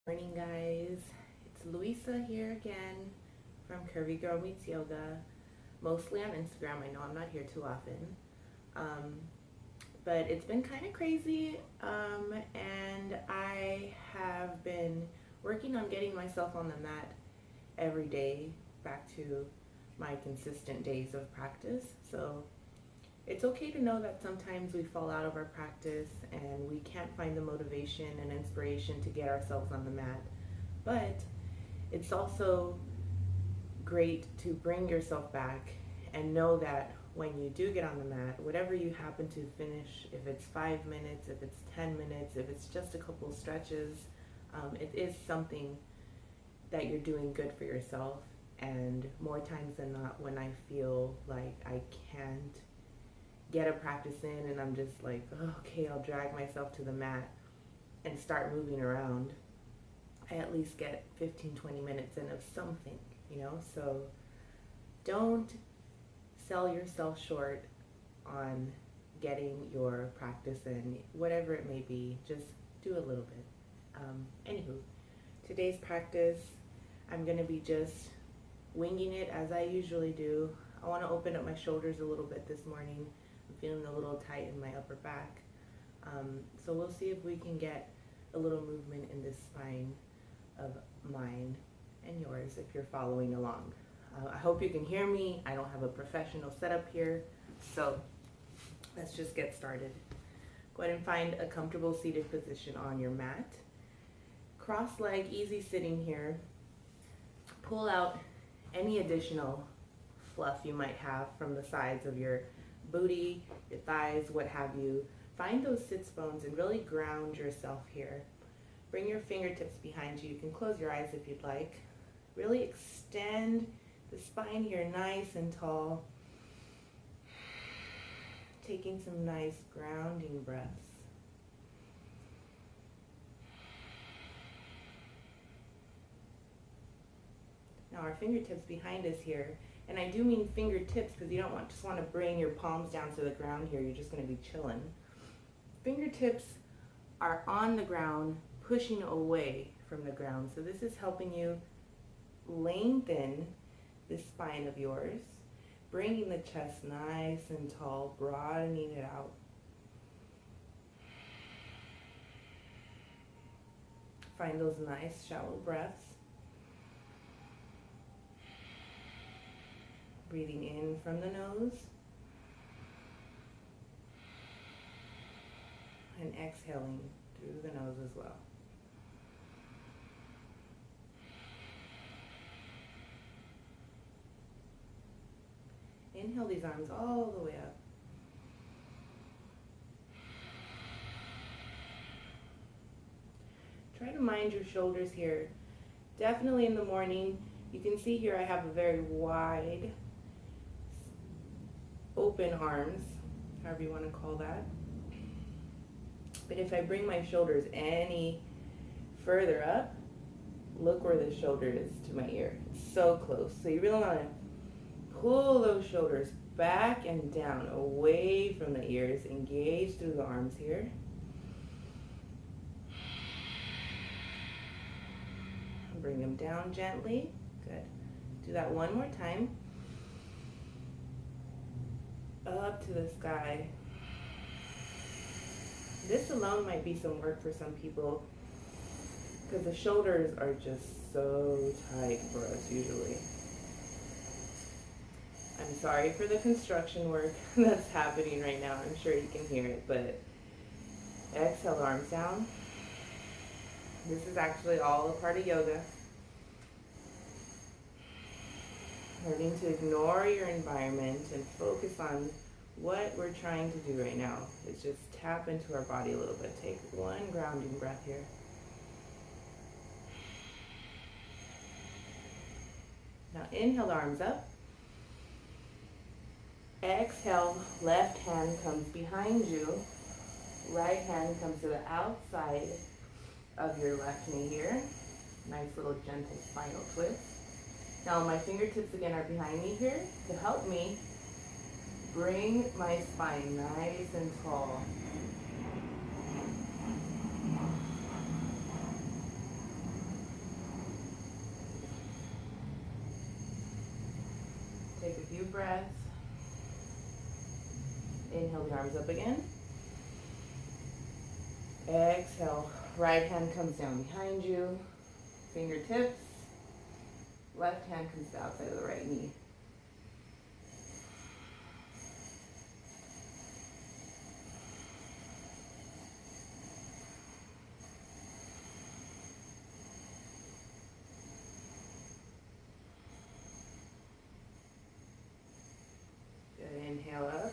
Morning, guys. It's Luisa here again from Curvy Girl Meets Yoga, mostly on Instagram. I know I'm not here too often, um, but it's been kind of crazy, and I have been working on getting myself on the mat every day, back to my consistent days of practice. So it's okay to know that sometimes we fall out of our practice and we can't find the motivation and inspiration to get ourselves on the mat. But it's also great to bring yourself back and know that when you do get on the mat, whatever you happen to finish, if it's 5 minutes, if it's 10 minutes, if it's just a couple of stretches, it is something that you're doing good for yourself. And more times than not, when I feel like I can't get a practice in and I'm just like, oh, okay, I'll drag myself to the mat and start moving around, I at least get 15-20 minutes in of something, So don't sell yourself short on getting your practice in, whatever it may be. Just do a little bit. Anywho, today's practice, I'm going to be just winging it as I usually do. I want to open up my shoulders a little bit this morning. I'm feeling a little tight in my upper back. So we'll see if we can get a little movement in this spine of mine and yours if you're following along. I hope you can hear me. I don't have a professional setup here, so let's just get started. Go ahead and find a comfortable seated position on your mat. Cross leg, easy sitting here. Pull out any additional fluff you might have from the sides of your booty, your thighs, what have you. Find those sits bones and really ground yourself here. Bring your fingertips behind you. You can close your eyes if you'd like. Really extend the spine here nice and tall. Taking some nice grounding breaths. Now our fingertips behind us here, and I do mean fingertips because you don't just want to bring your palms down to the ground here. You're just going to be chilling. Fingertips are on the ground, pushing away from the ground. So this is helping you lengthen the spine of yours, bringing the chest nice and tall, broadening it out. Find those nice shallow breaths. Breathing in from the nose and exhaling through the nose as well. Inhale these arms all the way up. Try to mind your shoulders here. Definitely in the morning, you can see here I have a very wide open arms, however you want to call that. But if I bring my shoulders any further up, look where the shoulder is to my ear. It's so close. So you really want to pull those shoulders back and down, away from the ears. Engage through the arms here. Bring them down gently. Good. Do that one more time. Up to the sky. This alone might be some work for some people because the shoulders are just so tight for us usually. I'm sorry for the construction work that's happening right now. I'm sure you can hear it, but exhale, arms down. This is actually all a part of yoga. Learning to ignore your environment and focus on what we're trying to do right now is just tap into our body a little bit. Take one grounding breath here. Now inhale, arms up. Exhale, left hand comes behind you. Right hand comes to the outside of your left knee here. Nice little gentle spinal twist. Now my fingertips again are behind me here to help me bring my spine nice and tall. breath. Inhale the arms up again. Exhale, right hand comes down behind you. Fingertips. Left hand comes to the outside of the right knee. Good, inhale up.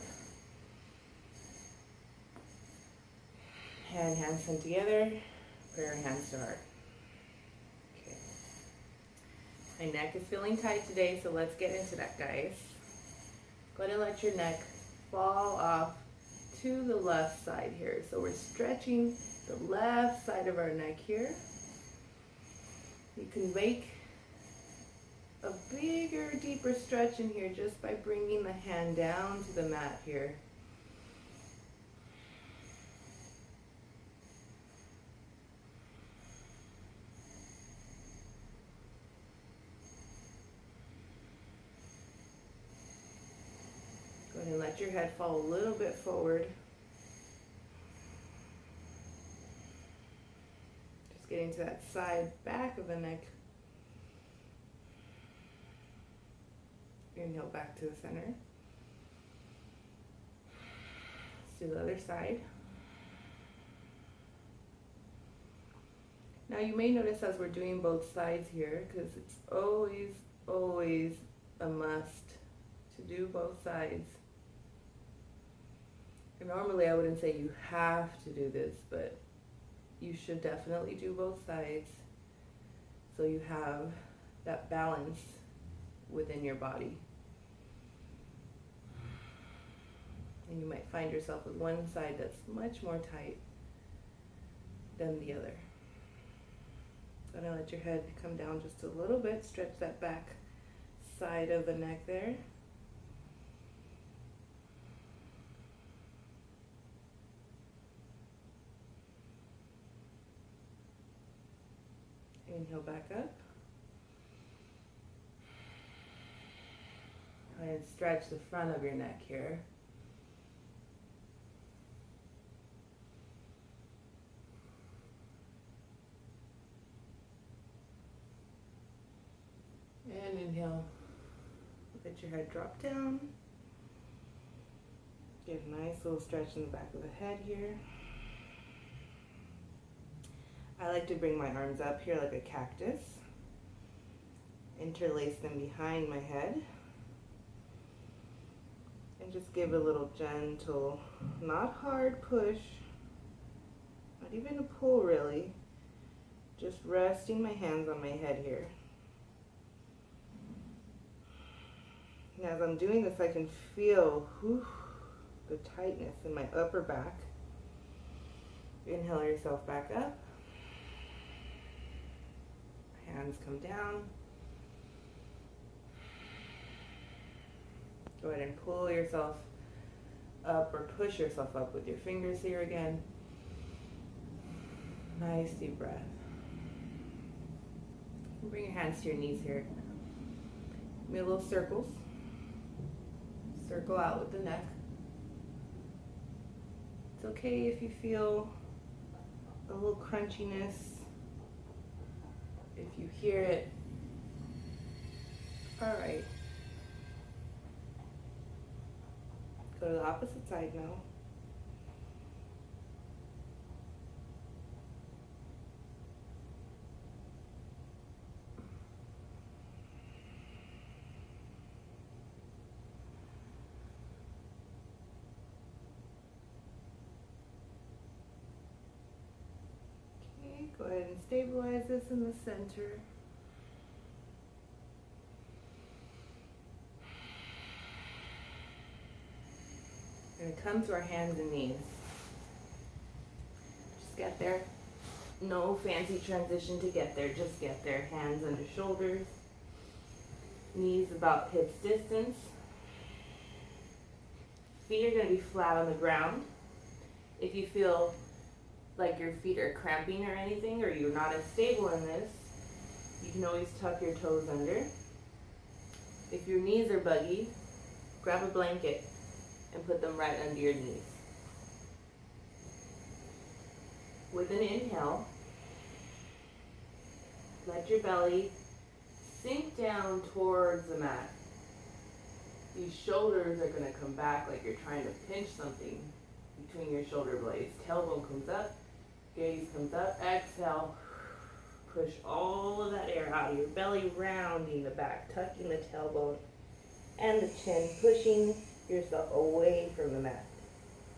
Hands come together. Prayer hands to heart. Okay. My neck is feeling tight today, so let's get into that, guys. Go ahead and let your neck fall off to the left side here. So we're stretching the left side of our neck here. You can make a bigger, deeper stretch in here just by bringing the hand down to the mat here. Go ahead and let your head fall a little bit forward. Just getting to that side back of the neck. Inhale back to the center. Let's do the other side. Now you may notice as we're doing both sides here, because it's always, always a must to do both sides. And normally I wouldn't say you have to do this, but you should definitely do both sides so you have that balance within your body. And you might find yourself with one side that's much more tight than the other. So now let your head come down just a little bit, stretch that back side of the neck there. Inhale back up. And stretch the front of your neck here. And inhale. Let your head drop down. Get a nice little stretch in the back of the head here. I like to bring my arms up here like a cactus. Interlace them behind my head. And just give a little gentle, not hard push, not even a pull really. Just resting my hands on my head here. And as I'm doing this, I can feel the tightness in my upper back. Inhale yourself back up. Hands come down. Go ahead and pull yourself up or push yourself up with your fingers here again. Nice deep breath. Bring your hands to your knees here. Make little circles. Circle out with the neck. It's okay if you feel a little crunchiness. If you hear it, all right. Go to the opposite side now. Okay, go ahead and stabilize this in the center. We're going to come to our hands and knees. Just get there. No fancy transition to get there. Just get there. Hands under shoulders. Knees about hips distance. Feet are going to be flat on the ground. If you feel like your feet are cramping or anything, or you're not as stable in this, you can always tuck your toes under. If your knees are buggy, Grab a blanket and put them right under your knees. With an inhale, let your belly sink down towards the mat. These shoulders are going to come back like you're trying to pinch something between your shoulder blades. Tailbone comes up, gaze comes up, exhale. Push all of that air out of your belly, rounding the back, tucking the tailbone and the chin, pushing yourself away from the mat.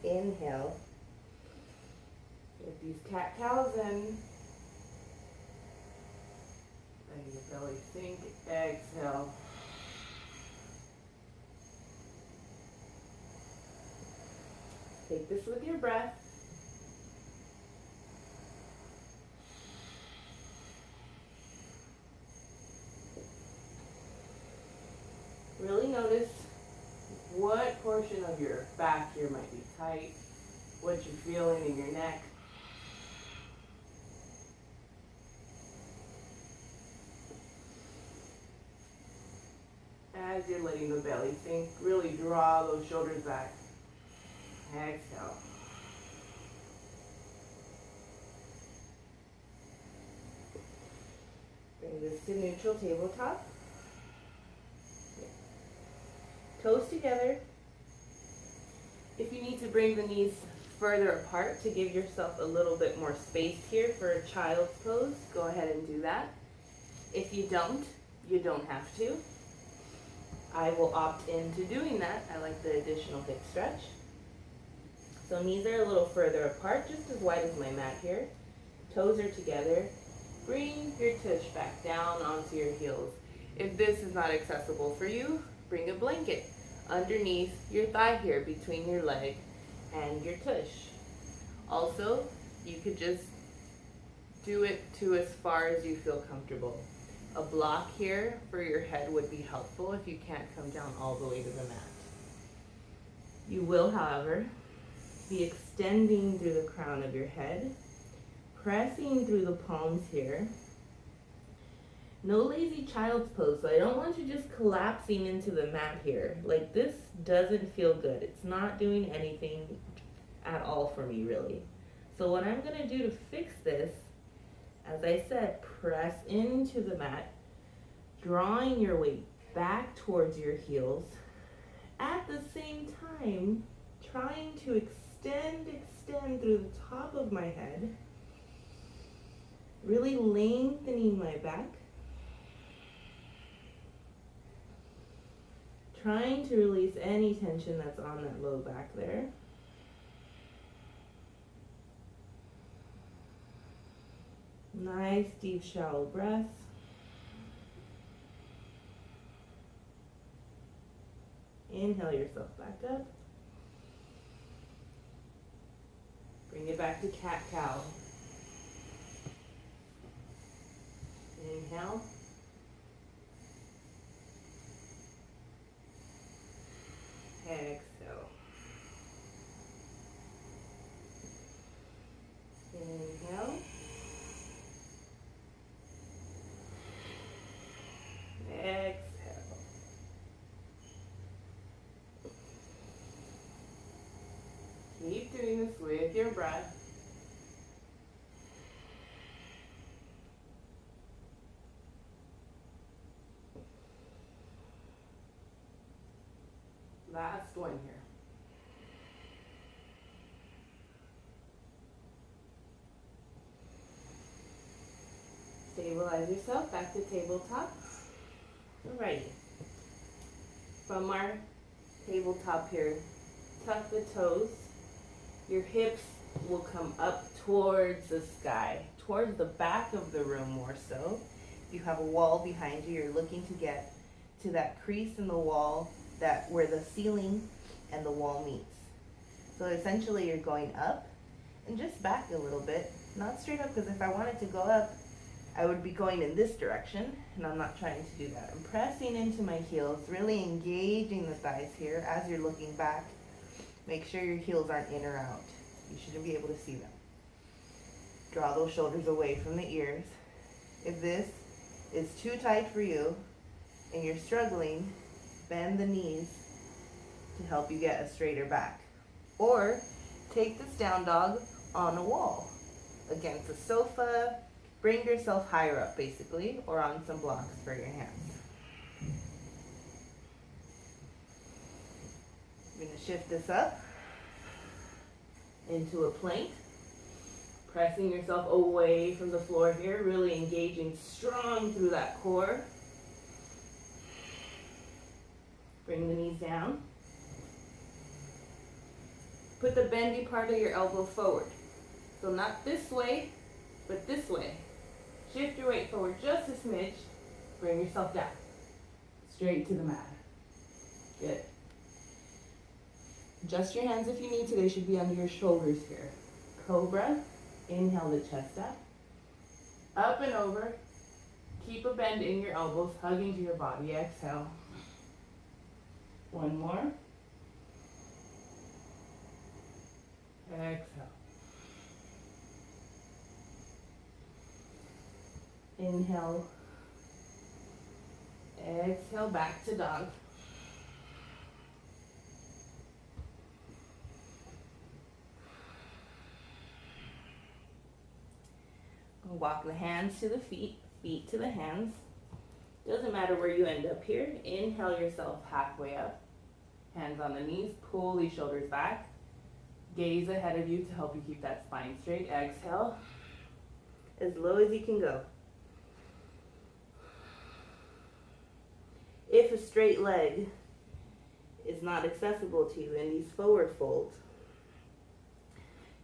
Inhale. Get these cat-cows in. Letting your belly sink. Exhale. Take this with your breath. Really notice what portion of your back here might be tight, what you're feeling in your neck. As you're letting the belly sink, really draw those shoulders back. Exhale. Bring this to neutral tabletop. Toes together. If you need to bring the knees further apart to give yourself a little bit more space here for a child's pose, go ahead and do that. If you don't have to. I will opt into doing that. I like the additional hip stretch. So knees are a little further apart, just as wide as my mat here. Toes are together. Bring your tush back down onto your heels. If this is not accessible for you, bring a blanket underneath your thigh here between your leg and your tush. Also, you could just do it to as far as you feel comfortable. A block here for your head would be helpful if you can't come down all the way to the mat. You will, however, be extending through the crown of your head, pressing through the palms here. No lazy child's pose, so I don't want you just collapsing into the mat here. Like, this doesn't feel good. It's not doing anything at all for me, really. So what I'm gonna do to fix this, as I said, press into the mat, drawing your weight back towards your heels. At the same time, trying to extend through the top of my head, really lengthening my back. Trying to release any tension that's on that low back there. Nice, deep, shallow breath. Inhale yourself back up. Bring it back to cat-cow. Inhale. Exhale. Inhale. Exhale. Keep doing this with your breath. Last one here. Stabilize yourself back to tabletop. Alrighty. From our tabletop here, tuck the toes. Your hips will come up towards the sky, towards the back of the room more so. You have a wall behind you. You're looking to get to that crease in the wall where the ceiling and the wall meets. So essentially you're going up and just back a little bit, not straight up, because if I wanted to go up, I would be going in this direction, and I'm not trying to do that. I'm pressing into my heels, really engaging the thighs here as you're looking back. Make sure your heels aren't in or out. You shouldn't be able to see them. Draw those shoulders away from the ears. If this is too tight for you and you're struggling, bend the knees to help you get a straighter back. Or take this down dog on a wall, against a sofa. Bring yourself higher up basically, or on some blocks for your hands. You're going to shift this up into a plank, pressing yourself away from the floor here, really engaging strong through that core. Bring the knees down. Put the bendy part of your elbow forward. So not this way, but this way. Shift your weight forward just a smidge. Bring yourself down. Straight to the mat. Good. Adjust your hands if you need to. They should be under your shoulders here. Cobra. Inhale the chest up. Up and over. Keep a bend in your elbows, hugging to your body. Exhale. One more. Exhale. Inhale. Exhale, back to dog. Walk the hands to the feet, feet to the hands. Doesn't matter where you end up here. Inhale yourself halfway up. Hands on the knees, pull these shoulders back. Gaze ahead of you to help you keep that spine straight. Exhale, as low as you can go. If a straight leg is not accessible to you in these forward folds,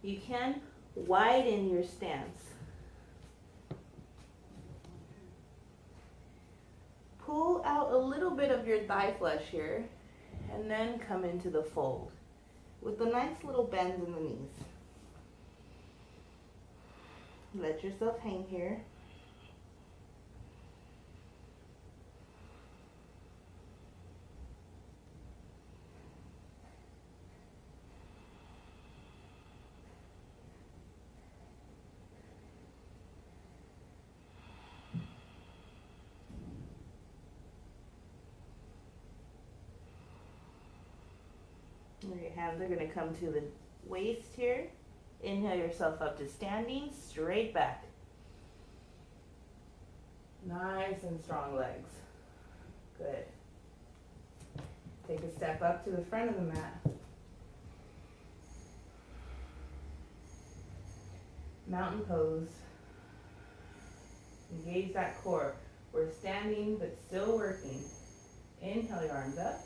you can widen your stance. Pull out a little bit of your thigh flesh here, and then come into the fold with a nice little bend in the knees. Let yourself hang here. Your hands are going to come to the waist here. Inhale yourself up to standing, straight back. Nice and strong legs. Good. Take a step up to the front of the mat. Mountain pose. Engage that core. We're standing but still working. Inhale your arms up.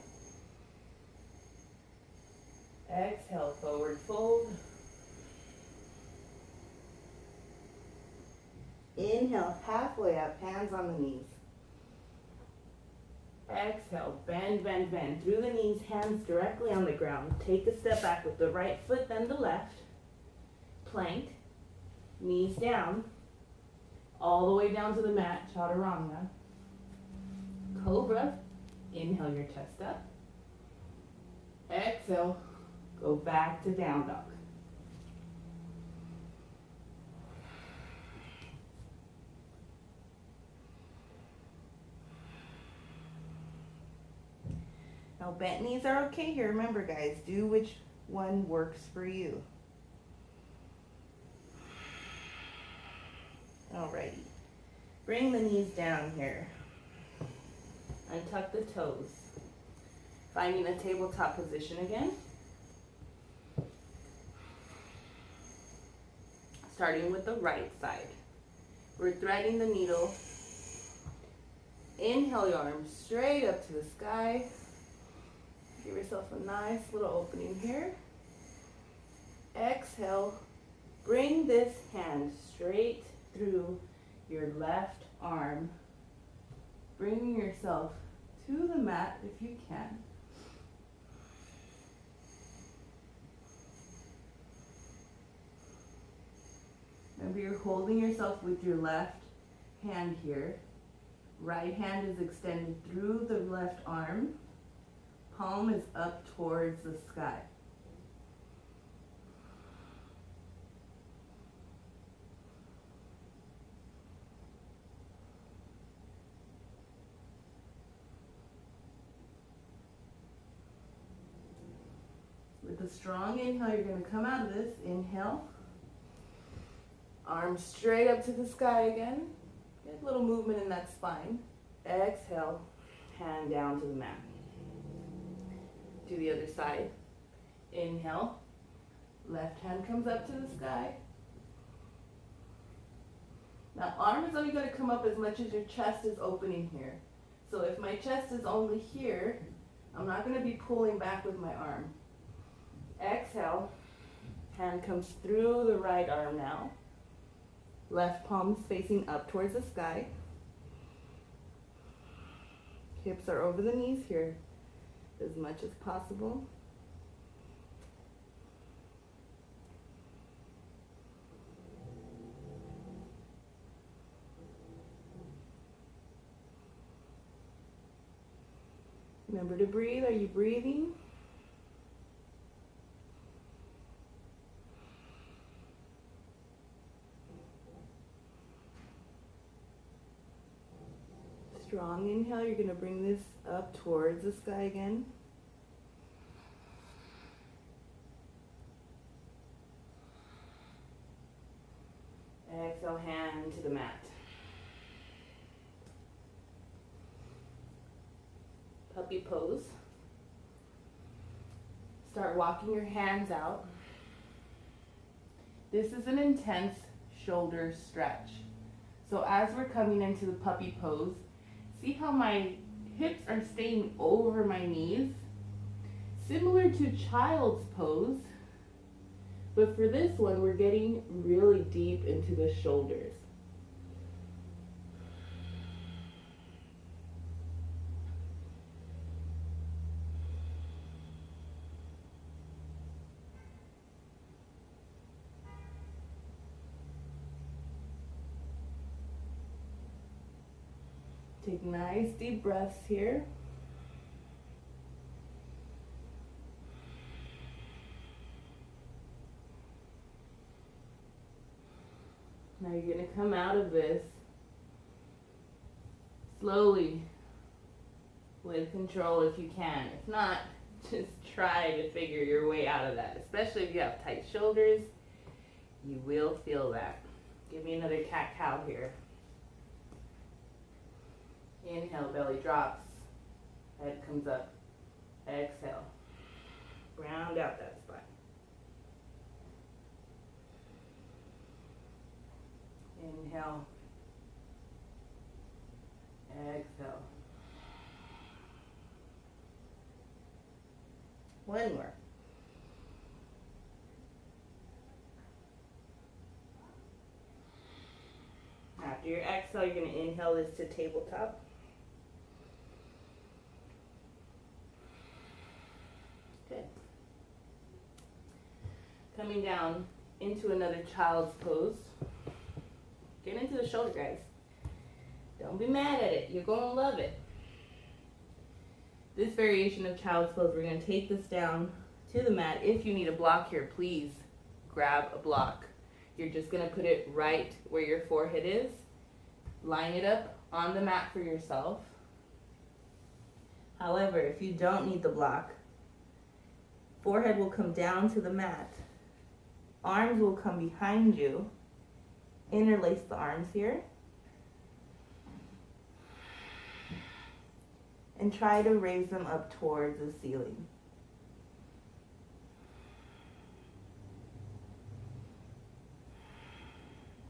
Exhale, forward fold. Inhale, halfway up, hands on the knees. Exhale, bend, bend, bend. Through the knees, hands directly on the ground. Take a step back with the right foot, then the left. Plank, knees down, all the way down to the mat, chaturanga. Cobra, inhale your chest up. Exhale, go back to down dog. Now bent knees are okay here. Remember guys, do which one works for you. Alrighty. Bring the knees down here. Untuck the toes. Finding a tabletop position again. Starting with the right side. We're threading the needle. Inhale your arms straight up to the sky. Give yourself a nice little opening here. Exhale. Bring this hand straight through your left arm. Bringing yourself to the mat if you can. Remember, you're holding yourself with your left hand here. Right hand is extended through the left arm. Palm is up towards the sky. a strong inhale, you're going to come out of this. Inhale. Arms straight up to the sky again. Get a little movement in that spine. Exhale. Hand down to the mat. Do the other side. Inhale. Left hand comes up to the sky. Now, arm is only going to come up as much as your chest is opening here. So if my chest is only here, I'm not going to be pulling back with my arm. Exhale. Hand comes through the right arm now. Left palm's facing up towards the sky. Hips are over the knees here as much as possible. Remember to breathe. Are you breathing? Strong inhale. You're going to bring this up towards the sky again. Exhale, hand to the mat. Puppy pose. Start walking your hands out. This is an intense shoulder stretch. So as we're coming into the puppy pose, see how my hips are staying over my knees? Similar to child's pose, but for this one, we're getting really deep into the shoulders. Take nice deep breaths here. Now you're going to come out of this slowly, with control if you can. If not, just try to figure your way out of that. Especially if you have tight shoulders, you will feel that. Give me another cat-cow here. Inhale, belly drops, head comes up. Exhale, round out that spine. Inhale, exhale. One more. After your exhale, you're going to inhale this to tabletop. Good. Coming down into another child's pose. Get into the shoulder, guys. Don't be mad at it. You're going to love it. This variation of child's pose, we're going to take this down to the mat. If you need a block here, please grab a block. You're just going to put it right where your forehead is. Line it up on the mat for yourself. However, if you don't need the block, forehead will come down to the mat. Arms will come behind you. Interlace the arms here. And try to raise them up towards the ceiling.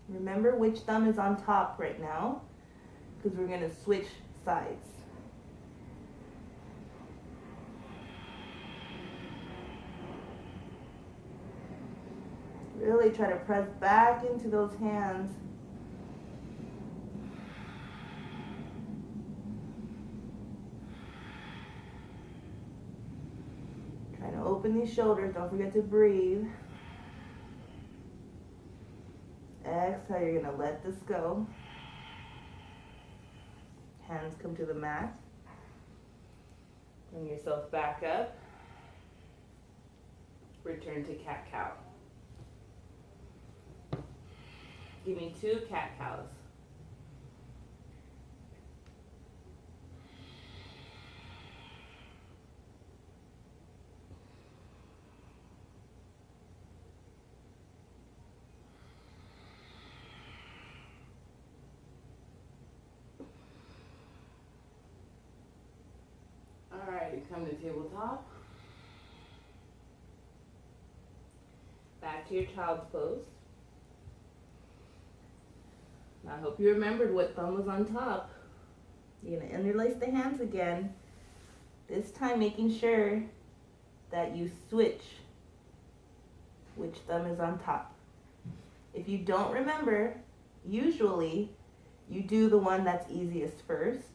Remember which thumb is on top right now, because we're going to switch sides. Really try to press back into those hands. Trying to open these shoulders. Don't forget to breathe. Exhale, you're going to let this go. Hands come to the mat. Bring yourself back up. Return to cat-cow. Give me 2 cat-cows. Come to tabletop. Back to your child's pose. Now I hope you remembered what thumb was on top. You're gonna interlace the hands again. This time making sure that you switch which thumb is on top. If you don't remember, usually you do the one that's easiest first.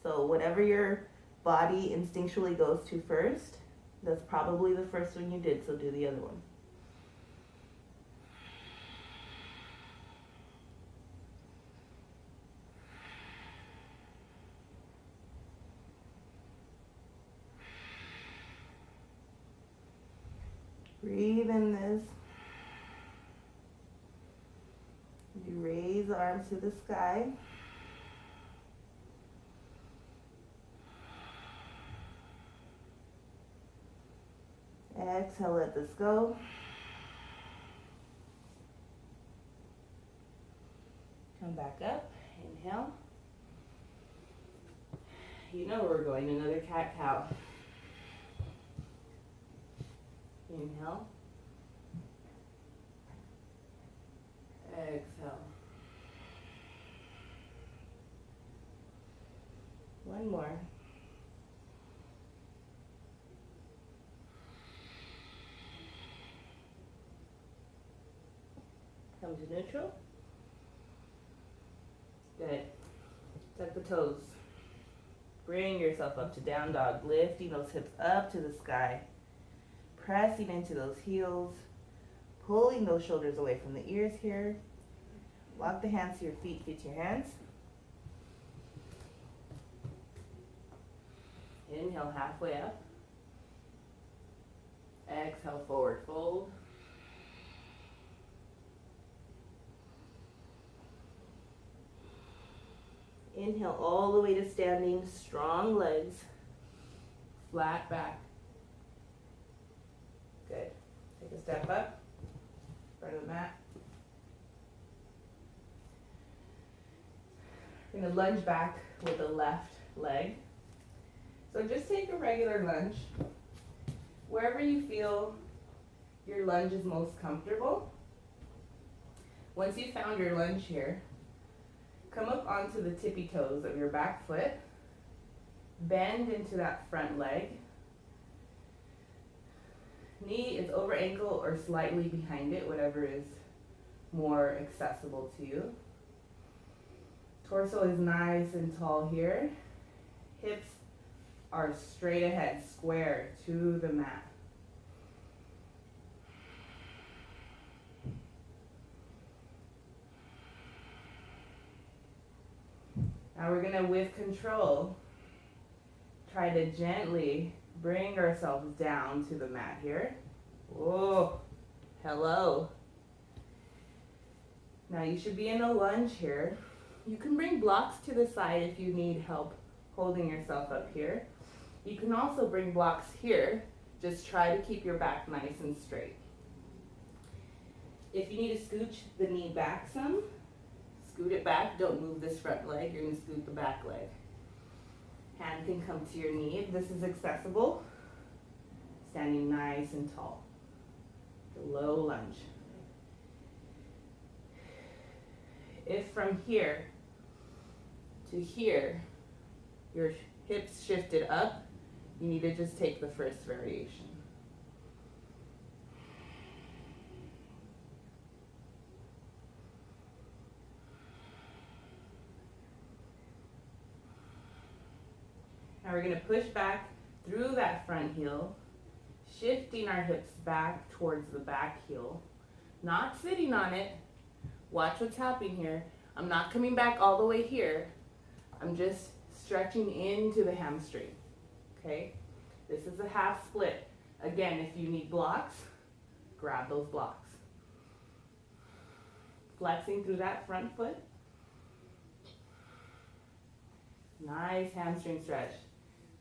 So whatever your body instinctually goes to first, that's probably the first one you did, so do the other one. Breathe in this. You raise the arms to the sky. Exhale, let this go. Come back up, inhale. You know where we're going, another cat-cow. Inhale. Exhale. One more. Come to neutral. Good. Tuck the toes. Bring yourself up to down dog, lifting those hips up to the sky. Pressing into those heels, pulling those shoulders away from the ears here. Walk the hands to your feet, feet to your hands. Inhale, halfway up. Exhale, forward fold. Inhale all the way to standing, strong legs, flat back. Good. Take a step up, front of the mat. We're going to lunge back with the left leg. So just take a regular lunge. Wherever you feel your lunge is most comfortable. Once you've found your lunge here, come up onto the tippy toes of your back foot. Bend into that front leg. Knee is over ankle or slightly behind it, whatever is more accessible to you. Torso is nice and tall here. Hips are straight ahead, square to the mat. Now we're gonna, with control, try to gently bring ourselves down to the mat here. Oh, hello. Now you should be in a lunge here. You can bring blocks to the side if you need help holding yourself up here. You can also bring blocks here. Just try to keep your back nice and straight. If you need to scooch the knee back some, scoot it back. Don't move this front leg. You're going to scoot the back leg. Hand can come to your knee if this is accessible. Standing nice and tall. The low lunge. If from here to here, your hips shifted up, you need to just take the first variation. Now we're going to push back through that front heel, shifting our hips back towards the back heel, not sitting on it. Watch what's happening here. I'm not coming back all the way here. I'm just stretching into the hamstring, okay? This is a half split. Again, if you need blocks, grab those blocks. Flexing through that front foot. Nice hamstring stretch.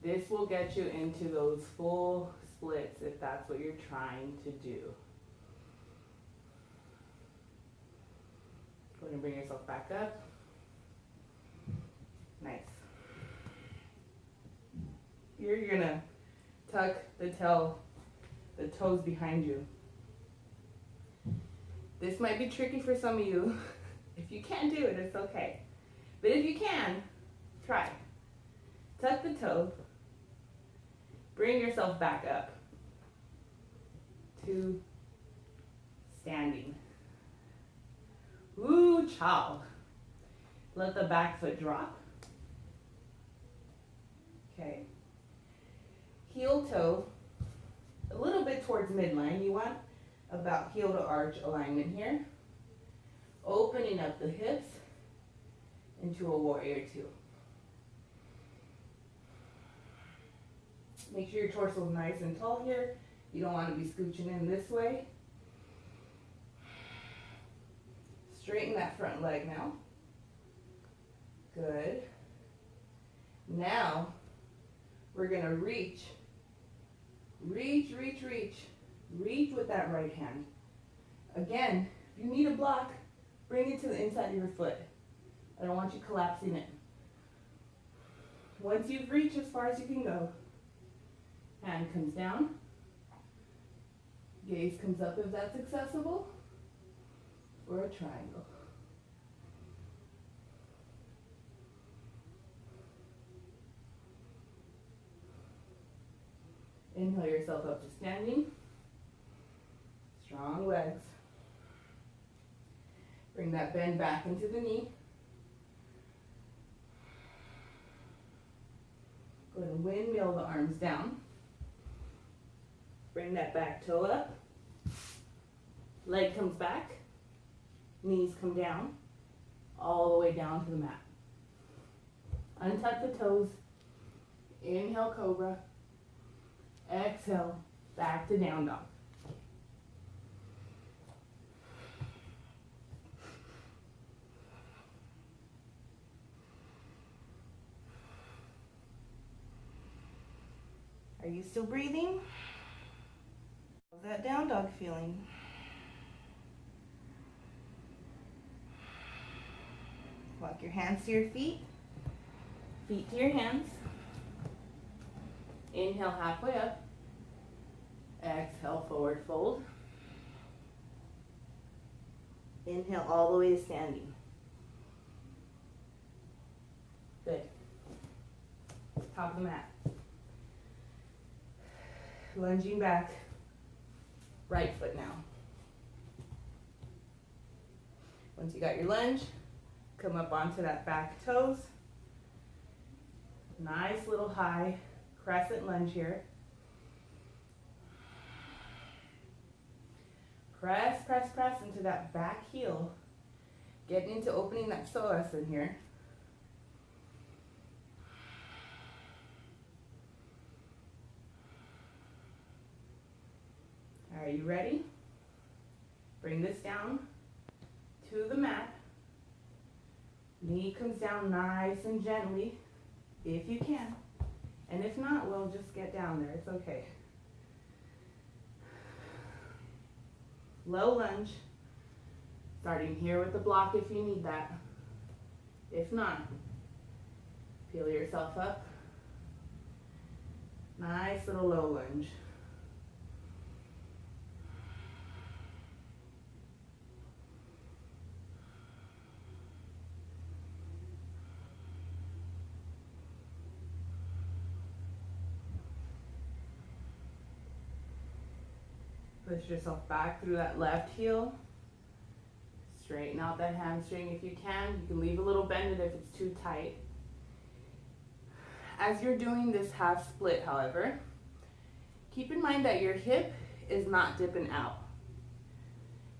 This will get you into those full splits if that's what you're trying to do. Go ahead and bring yourself back up. Nice. Here you're gonna tuck the toes behind you. This might be tricky for some of you. If you can't do it, it's okay. But if you can, try. Tuck the toe. Bring yourself back up to standing. Ooh, chow. Let the back foot drop. Okay. Heel toe a little bit towards midline. You want about heel to arch alignment here. Opening up the hips into a warrior two. Make sure your torso is nice and tall here. You don't want to be scooching in this way. Straighten that front leg now. Good. Now, we're going to reach. Reach with that right hand. Again, if you need a block, bring it to the inside of your foot. I don't want you collapsing it. Once you've reached as far as you can go, hand comes down. Gaze comes up if that's accessible. Or a triangle. Inhale yourself up to standing. Strong legs. Bring that bend back into the knee. Go ahead and windmill the arms down. Bring that back toe up. Leg comes back. Knees come down. All the way down to the mat. Untuck the toes. Inhale, cobra. Exhale, back to down dog. Are you still breathing? How's that down dog feeling? Walk your hands to your feet. Feet to your hands. Inhale halfway up. Exhale, forward fold. Inhale all the way to standing. Good. Top of the mat. Lunging back. Right foot now. Once you got your lunge, come up onto that back toes. Nice little high crescent lunge here. Press into that back heel. Get into opening that psoas in here. Are you ready? Bring this down to the mat. Knee comes down nice and gently, if you can. And if not, we'll just get down there. It's okay. Low lunge. Starting here with the block if you need that. If not, peel yourself up. Nice little low lunge. Push yourself back through that left heel. Straighten out that hamstring if you can. You can leave a little bended if it's too tight. As you're doing this half split, however, keep in mind that your hip is not dipping out.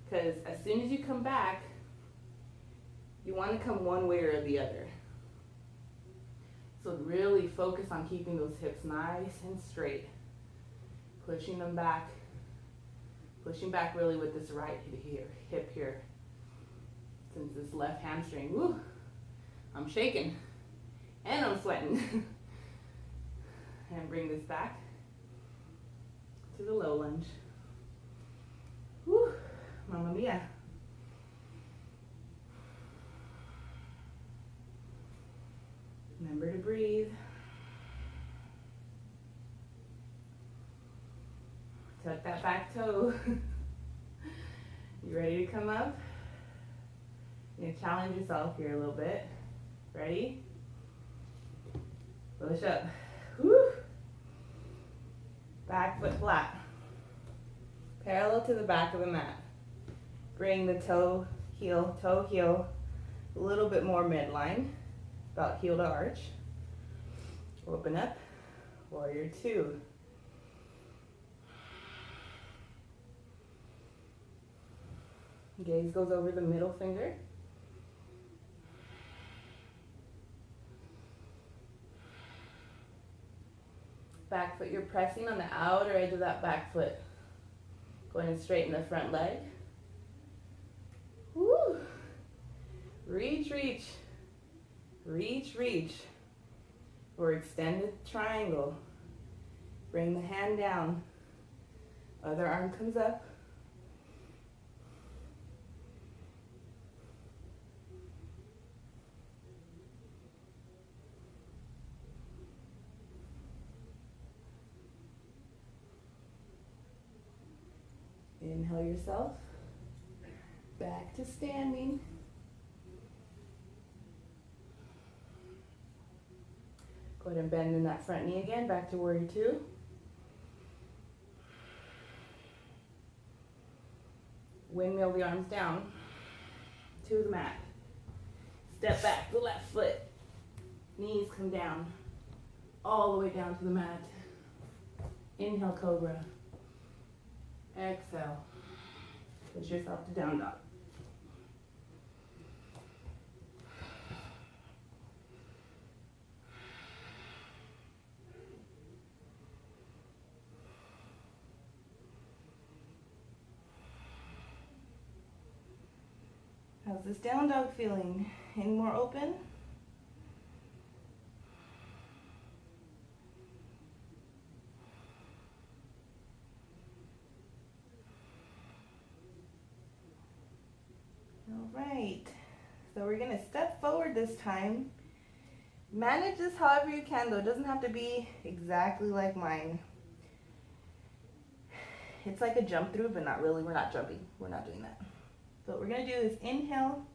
Because as soon as you come back, you want to come one way or the other. So really focus on keeping those hips nice and straight. Pushing them back. Pushing back really with this right hip here. Since this left hamstring, woo, I'm shaking and I'm sweating. And bring this back to the low lunge. Woo, mamma mia. Remember to breathe. Tuck that back toe. You ready to come up? You're gonna challenge yourself here a little bit. Ready? Push up. Woo. Back foot flat. Parallel to the back of the mat. Bring the toe, heel, a little bit more midline, about heel to arch. Open up, warrior two. Gaze goes over the middle finger. Back foot, you're pressing on the outer edge of that back foot. Going to straighten the front leg. Woo! Reach, reach. Reach, reach. Or extended triangle. Bring the hand down. Other arm comes up. Inhale yourself. Back to standing. Go ahead and bend in that front knee again, back to warrior two. Windmill the arms down to the mat. Step back, the left foot. Knees come down, all the way down to the mat. Inhale, cobra. Exhale. Push yourself to down dog. How's this down dog feeling? Any more open? All right, so we're gonna step forward this time. Manage this however you can though, it doesn't have to be exactly like mine. It's like a jump through, but not really, we're not jumping, we're not doing that. So what we're gonna do is inhale.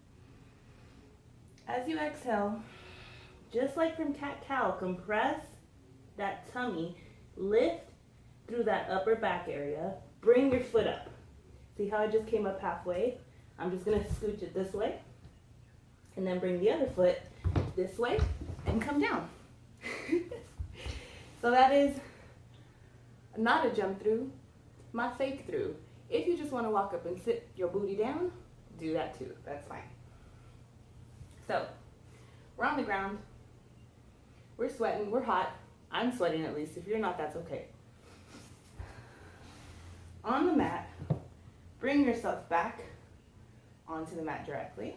As you exhale, just like from cat-cow, compress that tummy, lift through that upper back area, bring your foot up. See how I just came up halfway? I'm just gonna scooch it this way, and then bring the other foot this way, and come down. So that is not a jump through, my fake through. If you just wanna walk up and sit your booty down, do that too, that's fine. So, we're on the ground, we're sweating, we're hot. I'm sweating at least, if you're not, that's okay. On the mat, bring yourself back onto the mat directly.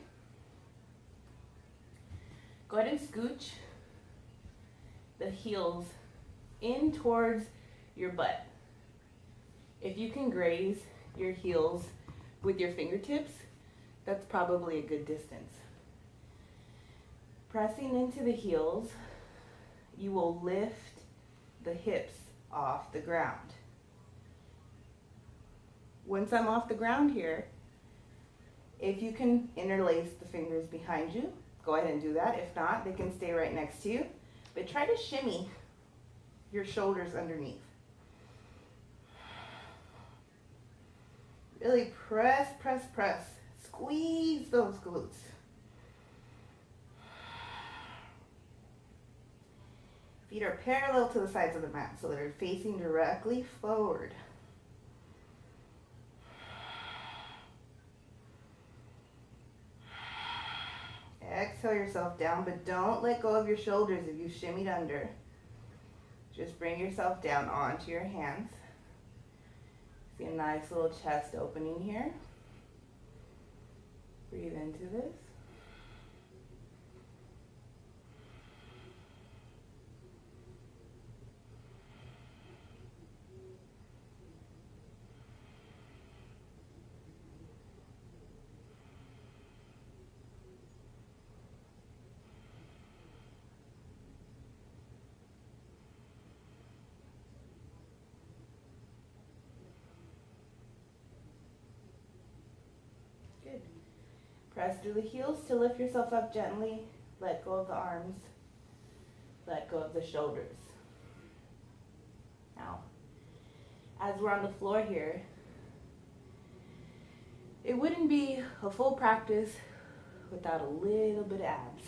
Go ahead and scooch the heels in towards your butt. If you can graze your heels with your fingertips, that's probably a good distance. Pressing into the heels, you will lift the hips off the ground. Once I'm off the ground here, if you can interlace the fingers behind you, go ahead and do that. If not, they can stay right next to you. But try to shimmy your shoulders underneath. Really press, press, press. Squeeze those glutes. Feet are parallel to the sides of the mat, so they're facing directly forward. Exhale yourself down, but don't let go of your shoulders if you shimmied under. Just bring yourself down onto your hands. See a nice little chest opening here. Breathe into this. Press through the heels to lift yourself up gently. Let go of the arms. Let go of the shoulders. Now, as we're on the floor here, it wouldn't be a full practice without a little bit of abs.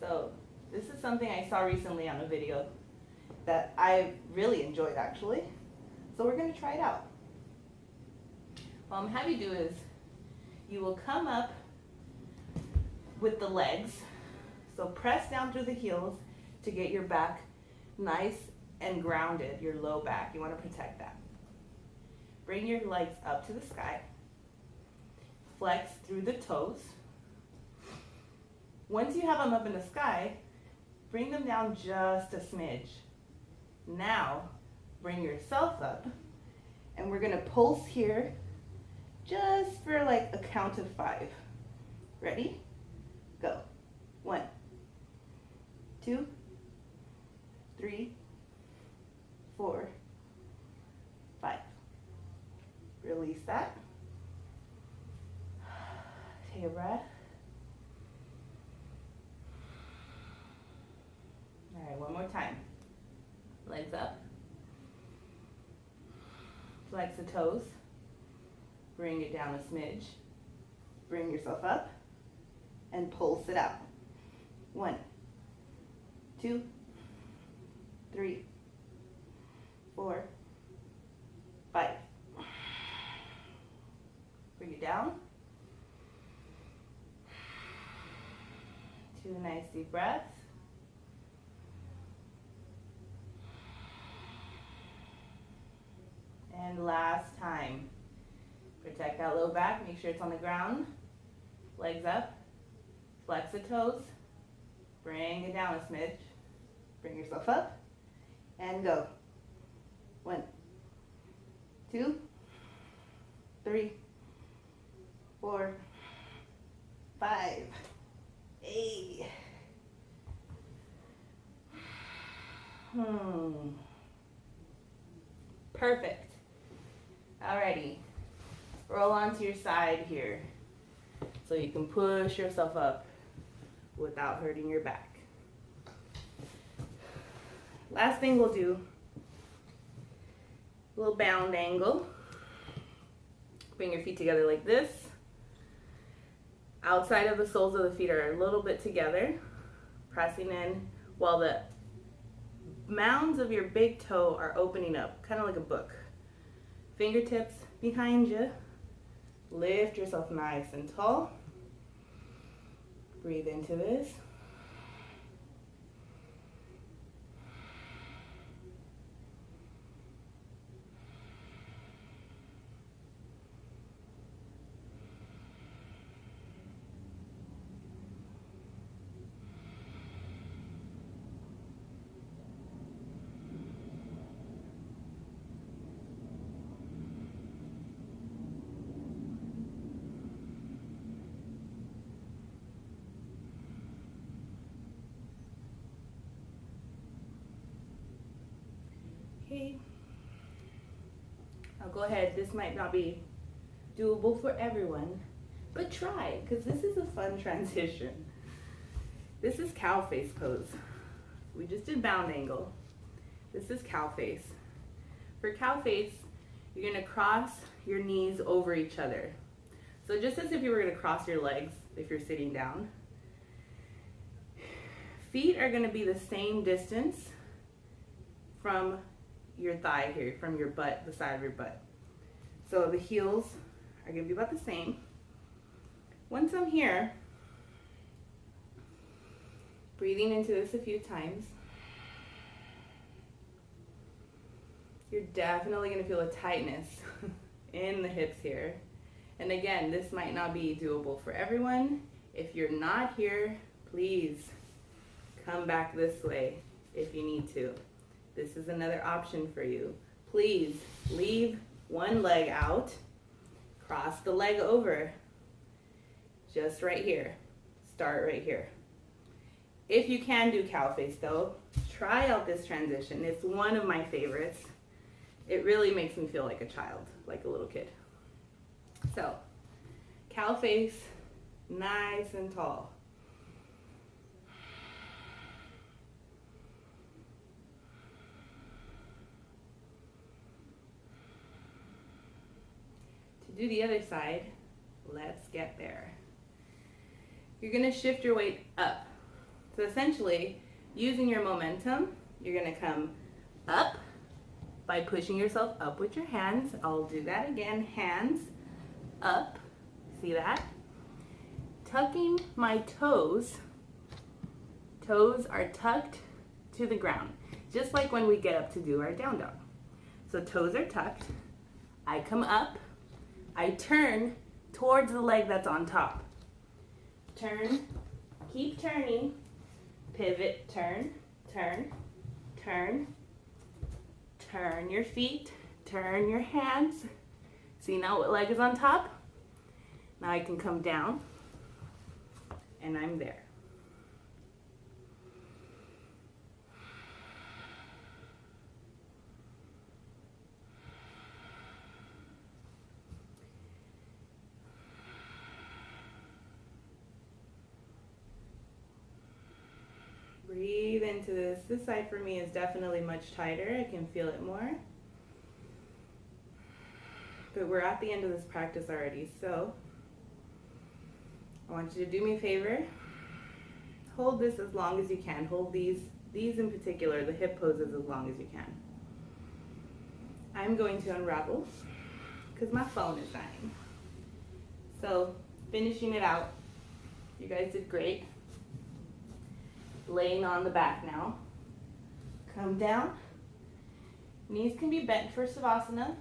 So this is something I saw recently on a video that I really enjoyed actually. So we're going to try it out. What I'm going to have you do is you will come up with the legs. So press down through the heels to get your back nice and grounded, your low back. You want to protect that. Bring your legs up to the sky. Flex through the toes. Once you have them up in the sky, bring them down just a smidge. Now, bring yourself up, and we're gonna pulse here just for like a count of 5. Ready? Go. 1, 2, 3, 4, 5. Release that. Take a breath. All right, one more time. Legs up. Flex the toes. Bring it down a smidge. Bring yourself up and pulse it out. 1, 2, 3, 4, 5. Bring it down. 2 nice deep breaths. And last time. Protect that low back, make sure it's on the ground. Legs up, flex the toes, bring it down a smidge, bring yourself up, and go. 1, 2, 3, 4, 5. Hey. Perfect. Alrighty. Roll onto your side here so you can push yourself up without hurting your back. Last thing we'll do, a little bound angle. Bring your feet together like this. Outside of the soles of the feet are a little bit together, pressing in while the mounds of your big toe are opening up, kind of like a book. Fingertips behind you. Lift yourself nice and tall. Breathe into this. Okay, I'll go ahead. This might not be doable for everyone, but try, because this is a fun transition. This is cow face pose. We just did bound angle. This is cow face. For cow face, you're gonna cross your knees over each other. So just as if you were gonna cross your legs if you're sitting down. Feet are gonna be the same distance from your thigh here, from your butt, the side of your butt. So the heels are gonna be about the same. Once I'm here, breathing into this a few times, you're definitely gonna feel a tightness in the hips here. And again, this might not be doable for everyone. If you're not here, please come back this way if you need to. This is another option for you. Please leave one leg out, cross the leg over, just right here. Start right here. If you can do cow face though, try out this transition. It's one of my favorites. It really makes me feel like a child, like a little kid. So, cow face, nice and tall. To do the other side, let's get there. You're gonna shift your weight up. So essentially, using your momentum, you're gonna come up by pushing yourself up with your hands. I'll do that again, hands up, see that? Tucking my toes, toes are tucked to the ground, just like when we get up to do our down dog. So toes are tucked, I come up, I turn towards the leg that's on top. Turn, keep turning, pivot, turn, turn, turn, turn your feet, turn your hands. See now what leg is on top? Now I can come down and I'm there. Breathe into this. This side for me is definitely much tighter. I can feel it more. But we're at the end of this practice already, so I want you to do me a favor. Hold this as long as you can. Hold these in particular, the hip poses, as long as you can. I'm going to unravel because my phone is dying. So, finishing it out. You guys did great. Laying on the back now. Come down. Knees can be bent for Savasana.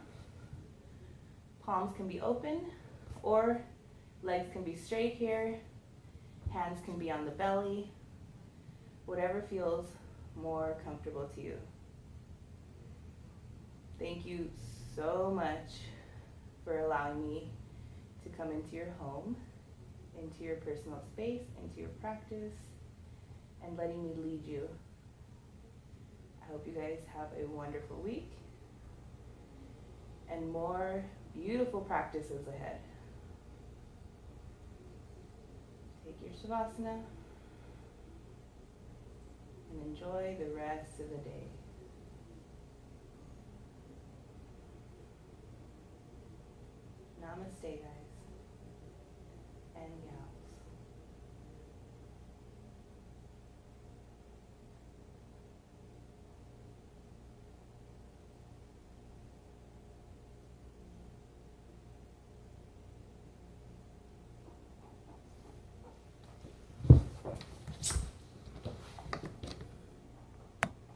Palms can be open, or legs can be straight here. Hands can be on the belly. Whatever feels more comfortable to you. Thank you so much for allowing me to come into your home, into your personal space, into your practice, and letting me lead you. I hope you guys have a wonderful week and more beautiful practices ahead. Take your Savasana and enjoy the rest of the day. Namaste, guys, and gal.